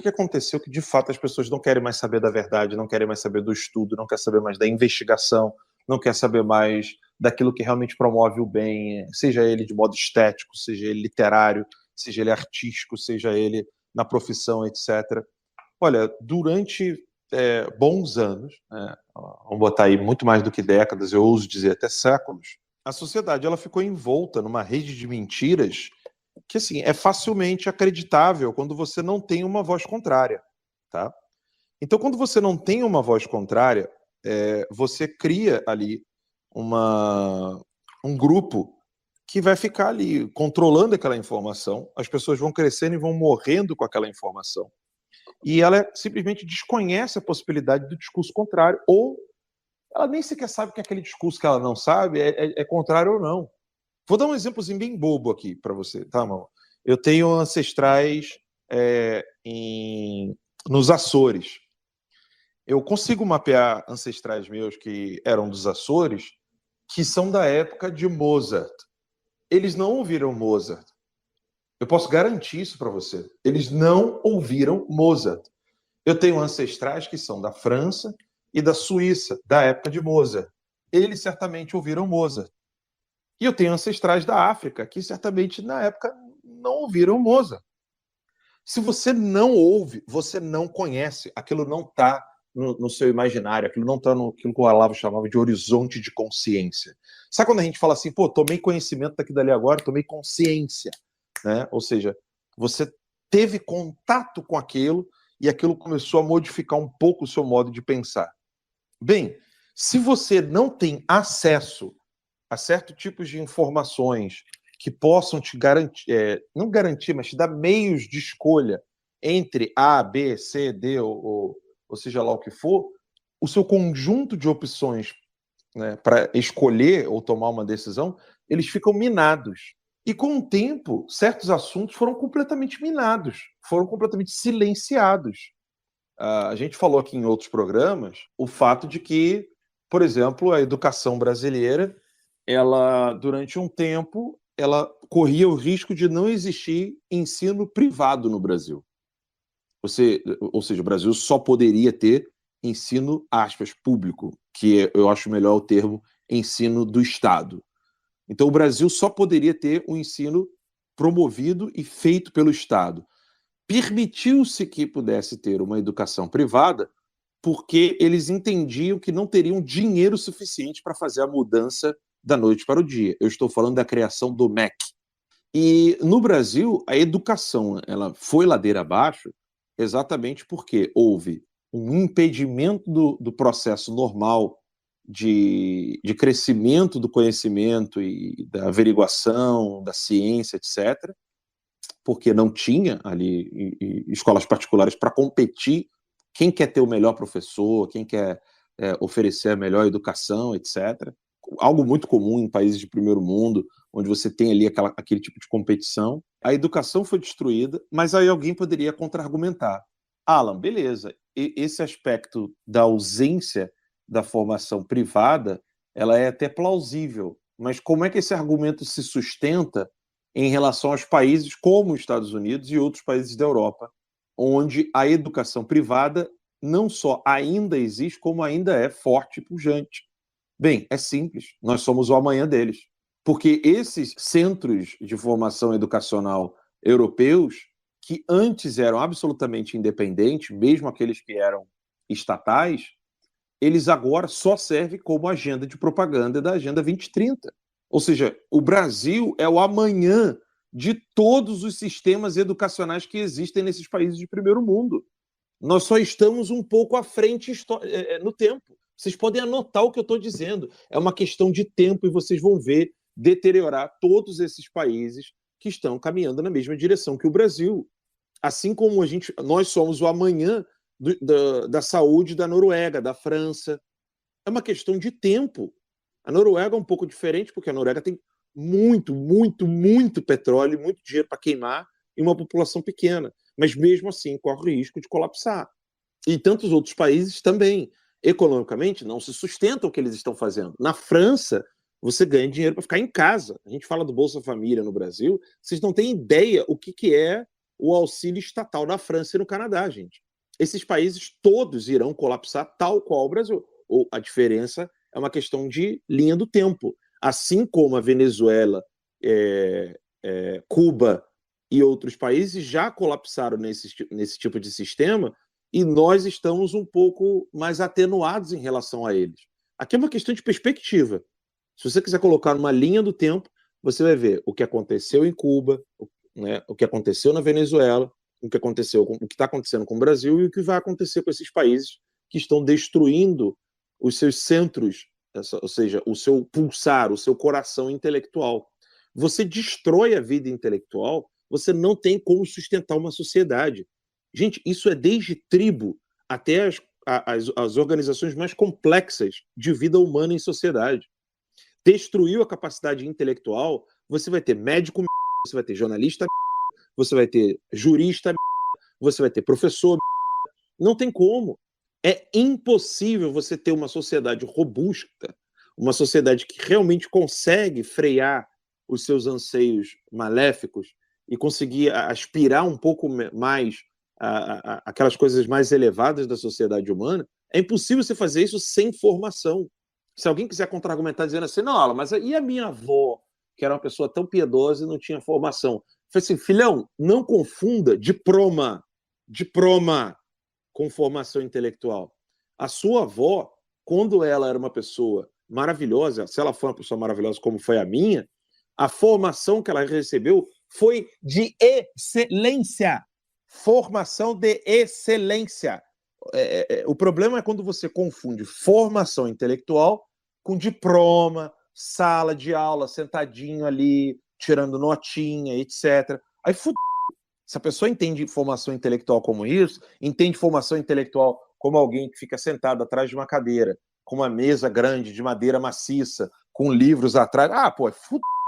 que aconteceu que, de fato, as pessoas não querem mais saber da verdade, não querem mais saber do estudo, não querem saber mais da investigação, não querem saber mais daquilo que realmente promove o bem, seja ele de modo estético, seja ele literário, seja ele artístico, seja ele na profissão, etc. Olha, durante bons anos, né, vamos botar aí muito mais do que décadas, eu ouso dizer até séculos, a sociedade ela ficou envolta numa rede de mentiras que, assim, é facilmente acreditável quando você não tem uma voz contrária, tá? Então, quando você não tem uma voz contrária, você cria ali um grupo que vai ficar ali controlando aquela informação, as pessoas vão crescendo e vão morrendo com aquela informação. E ela simplesmente desconhece a possibilidade do discurso contrário, ou ela nem sequer sabe que aquele discurso que ela não sabe é contrário ou não. Vou dar um exemplozinho bem bobo aqui para você, tá, Mal? Eu tenho ancestrais nos Açores. Eu consigo mapear ancestrais meus que eram dos Açores, que são da época de Mozart. Eles não ouviram Mozart. Eu posso garantir isso para você. Eles não ouviram Mozart. Eu tenho ancestrais que são da França e da Suíça, da época de Mozart. Eles certamente ouviram Mozart. E eu tenho ancestrais da África que certamente na época não ouviram Mozart. Se você não ouve, você não conhece. Aquilo não está no seu imaginário, aquilo não está naquilo que o Olavo chamava de horizonte de consciência. Sabe quando a gente fala assim, pô, tomei conhecimento daqui dali agora, tomei consciência, né? Ou seja, você teve contato com aquilo e aquilo começou a modificar um pouco o seu modo de pensar. Bem, se você não tem acesso a certos tipos de informações que possam te garantir, não garantir, mas te dar meios de escolha entre A, B, C, D, ou seja lá o que for, o seu conjunto de opções, né, para escolher ou tomar uma decisão, eles ficam minados. E com o tempo, certos assuntos foram completamente minados, foram completamente silenciados. A gente falou aqui em outros programas o fato de que, por exemplo, a educação brasileira, ela, durante um tempo, ela corria o risco de não existir ensino privado no Brasil. Ou seja, o Brasil só poderia ter ensino, aspas, público, que eu acho melhor o termo ensino do Estado. Então, o Brasil só poderia ter um ensino promovido e feito pelo Estado. Permitiu-se que pudesse ter uma educação privada porque eles entendiam que não teriam dinheiro suficiente para fazer a mudança da noite para o dia. Eu estou falando da criação do MEC. E no Brasil, a educação ela foi ladeira abaixo exatamente porque houve um impedimento do processo normal de crescimento do conhecimento e da averiguação, da ciência, etc., porque não tinha ali escolas particulares para competir. Quem quer ter o melhor professor, quem quer oferecer a melhor educação, etc. Algo muito comum em países de primeiro mundo, onde você tem ali aquele tipo de competição. A educação foi destruída, mas aí alguém poderia contra-argumentar. Alan, beleza, esse aspecto da ausência da formação privada, ela é até plausível, mas como é que esse argumento se sustenta em relação aos países como os Estados Unidos e outros países da Europa, onde a educação privada não só ainda existe, como ainda é forte e pujante? Bem, é simples, nós somos o amanhã deles. Porque esses centros de formação educacional europeus, que antes eram absolutamente independentes, mesmo aqueles que eram estatais, eles agora só servem como agenda de propaganda da Agenda 2030. Ou seja, o Brasil é o amanhã de todos os sistemas educacionais que existem nesses países de primeiro mundo. Nós só estamos um pouco à frente no tempo. Vocês podem anotar o que eu estou dizendo. É uma questão de tempo e vocês vão ver deteriorar todos esses países que estão caminhando na mesma direção que o Brasil. Assim como nós somos o amanhã da saúde da Noruega, da França. É uma questão de tempo. A Noruega é um pouco diferente, porque a Noruega tem muito, muito, muito petróleo, muito dinheiro para queimar e uma população pequena. Mas mesmo assim corre o risco de colapsar. E tantos outros países também. Economicamente, não se sustentam o que eles estão fazendo. Na França, você ganha dinheiro para ficar em casa. A gente fala do Bolsa Família no Brasil, vocês não têm ideia o que é o auxílio estatal na França e no Canadá, gente. Esses países todos irão colapsar tal qual o Brasil. Ou a diferença é uma questão de linha do tempo. Assim como a Venezuela, Cuba e outros países já colapsaram nesse tipo de sistema, e nós estamos um pouco mais atenuados em relação a eles. Aqui é uma questão de perspectiva. Se você quiser colocar numa linha do tempo, você vai ver o que aconteceu em Cuba, né, o que aconteceu na Venezuela, o que está acontecendo com o Brasil e o que vai acontecer com esses países que estão destruindo os seus centros, ou seja, o seu pulsar, o seu coração intelectual. Você destrói a vida intelectual, você não tem como sustentar uma sociedade. Gente, isso é desde tribo até as organizações mais complexas de vida humana em sociedade. Destruiu a capacidade intelectual, você vai ter médico, você vai ter jornalista, você vai ter jurista, você vai ter professor. Não tem como. É impossível você ter uma sociedade robusta, uma sociedade que realmente consegue frear os seus anseios maléficos e conseguir aspirar um pouco mais aquelas coisas mais elevadas da sociedade humana. É impossível você fazer isso sem formação. Se alguém quiser contra-argumentar dizendo assim, não, Alan, mas e a minha avó, que era uma pessoa tão piedosa e não tinha formação? Eu falei assim, filhão, não confunda diploma com formação intelectual. A sua avó, quando ela era uma pessoa maravilhosa, se ela for uma pessoa maravilhosa como foi a minha, a formação que ela recebeu foi de excelência. Formação de excelência. O problema é quando você confunde formação intelectual com diploma, sala de aula, sentadinho ali, tirando notinha, etc. Aí se a pessoa entende formação intelectual como isso, entende formação intelectual como alguém que fica sentado atrás de uma cadeira, com uma mesa grande de madeira maciça, com livros atrás. Ah, pô, é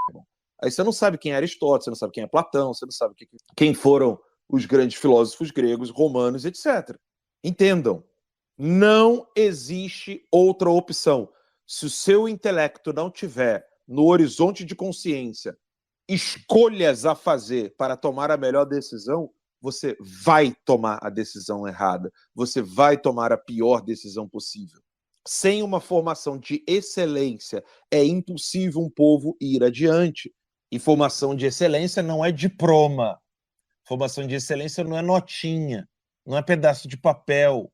irmão. Aí você não sabe quem é Aristóteles, você não sabe quem é Platão, você não sabe quem foram os grandes filósofos gregos, romanos, etc. Entendam, não existe outra opção. Se o seu intelecto não tiver no horizonte de consciência escolhas a fazer para tomar a melhor decisão, você vai tomar a decisão errada. Você vai tomar a pior decisão possível. Sem uma formação de excelência, é impossível um povo ir adiante. E formação de excelência não é diploma. Formação de excelência não é notinha, não é pedaço de papel.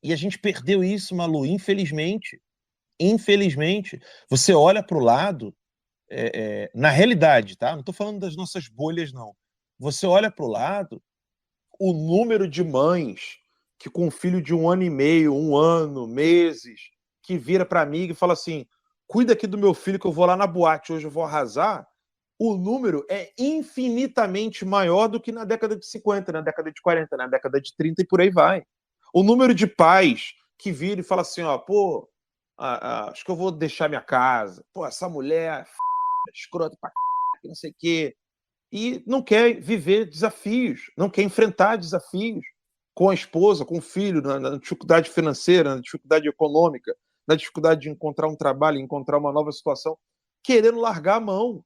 E a gente perdeu isso, Malu, infelizmente. Infelizmente. Você olha para o lado, na realidade, tá? Não estou falando das nossas bolhas, não. Você olha para o lado, o número de mães que com um filho de 1 ano e meio, 1 ano, meses, que vira para mim e fala assim, cuida aqui do meu filho que eu vou lá na boate, hoje eu vou arrasar, o número é infinitamente maior do que na década de 50, na década de 40, na década de 30 e por aí vai. O número de pais que viram e falam assim, ó, pô, acho que eu vou deixar minha casa, pô, essa mulher escrota pra c... não sei o quê, e não quer viver desafios, não quer enfrentar desafios com a esposa, com o filho, na dificuldade financeira, na dificuldade econômica, na dificuldade de encontrar um trabalho, encontrar uma nova situação, querendo largar a mão.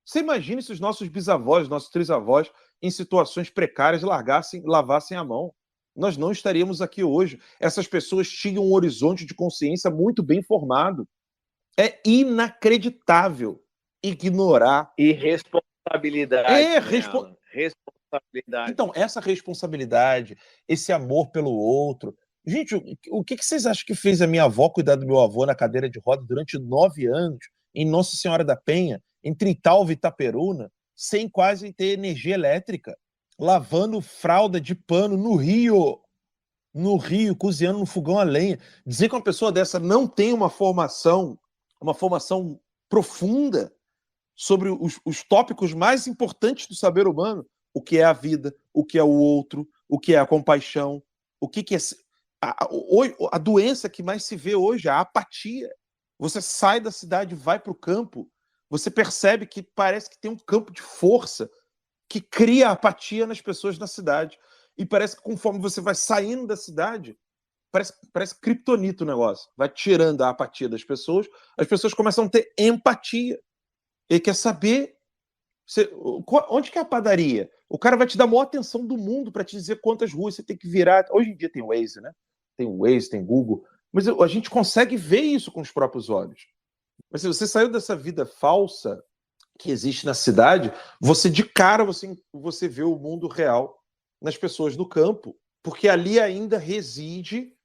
Você imagina se os nossos bisavós, nossos trisavós, em situações precárias, lavassem a mão. Nós não estaríamos aqui hoje. Essas pessoas tinham um horizonte de consciência muito bem formado. É inacreditável ignorar. Irresponsabilidade. Responsabilidade. Então, essa responsabilidade, esse amor pelo outro. Gente, o que vocês acham que fez a minha avó cuidar do meu avô na cadeira de roda durante 9 anos, em Nossa Senhora da Penha, entre Italva e Itaperuna, sem quase ter energia elétrica, lavando fralda de pano no Rio, cozinhando no fogão a lenha? Dizer que uma pessoa dessa não tem uma formação profunda sobre os tópicos mais importantes do saber humano, o que é a vida, o que é o outro, o que é a compaixão, o que é a doença que mais se vê hoje, a apatia. Você sai da cidade, vai para o campo, você percebe que parece que tem um campo de força que cria apatia nas pessoas na cidade. E parece que conforme você vai saindo da cidade, parece criptonita o negócio. Vai tirando a apatia das pessoas, as pessoas começam a ter empatia. Ele quer saber Onde que é a padaria? O cara vai te dar a maior atenção do mundo para te dizer quantas ruas você tem que virar. Hoje em dia tem o Waze, né? Tem o Waze, tem Google. Mas a gente consegue ver isso com os próprios olhos. Mas se você saiu dessa vida falsa que existe na cidade, você de cara você vê o mundo real nas pessoas do campo, porque ali ainda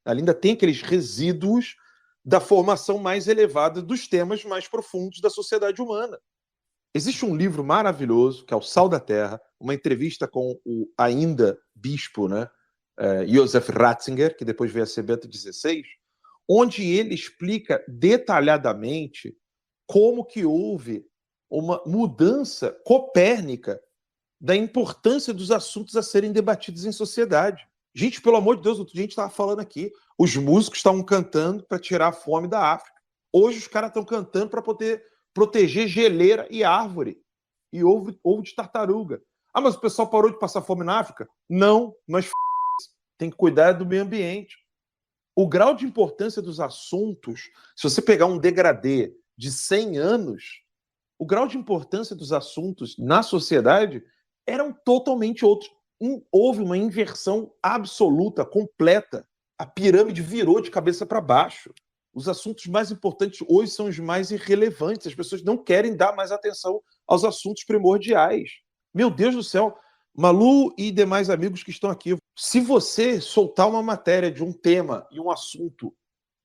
ainda tem aqueles resíduos da formação mais elevada dos temas mais profundos da sociedade humana. Existe um livro maravilhoso, que é O Sal da Terra, uma entrevista com o ainda bispo, né, Josef Ratzinger, que depois veio a ser Bento XVI, onde ele explica detalhadamente como que houve uma mudança copérnica da importância dos assuntos a serem debatidos em sociedade. Gente, pelo amor de Deus, outro dia a gente estava falando aqui, os músicos estavam cantando para tirar a fome da África. Hoje os caras estão cantando para poder proteger geleira e árvore e ovo de tartaruga. Ah, mas o pessoal parou de passar fome na África? Não, mas tem que cuidar do meio ambiente. O grau de importância dos assuntos, se você pegar um degradê de 100 anos, o grau de importância dos assuntos na sociedade eram totalmente outros. Houve uma inversão absoluta, completa. A pirâmide virou de cabeça para baixo. Os assuntos mais importantes hoje são os mais irrelevantes. As pessoas não querem dar mais atenção aos assuntos primordiais. Meu Deus do céu, Malu e demais amigos que estão aqui, se você soltar uma matéria de um tema e um assunto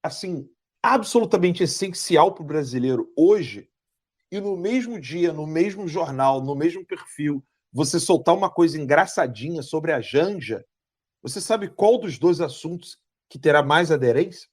assim absolutamente essencial para o brasileiro hoje, e no mesmo dia, no mesmo jornal, no mesmo perfil, você soltar uma coisa engraçadinha sobre a Janja, você sabe qual dos dois assuntos que terá mais aderência?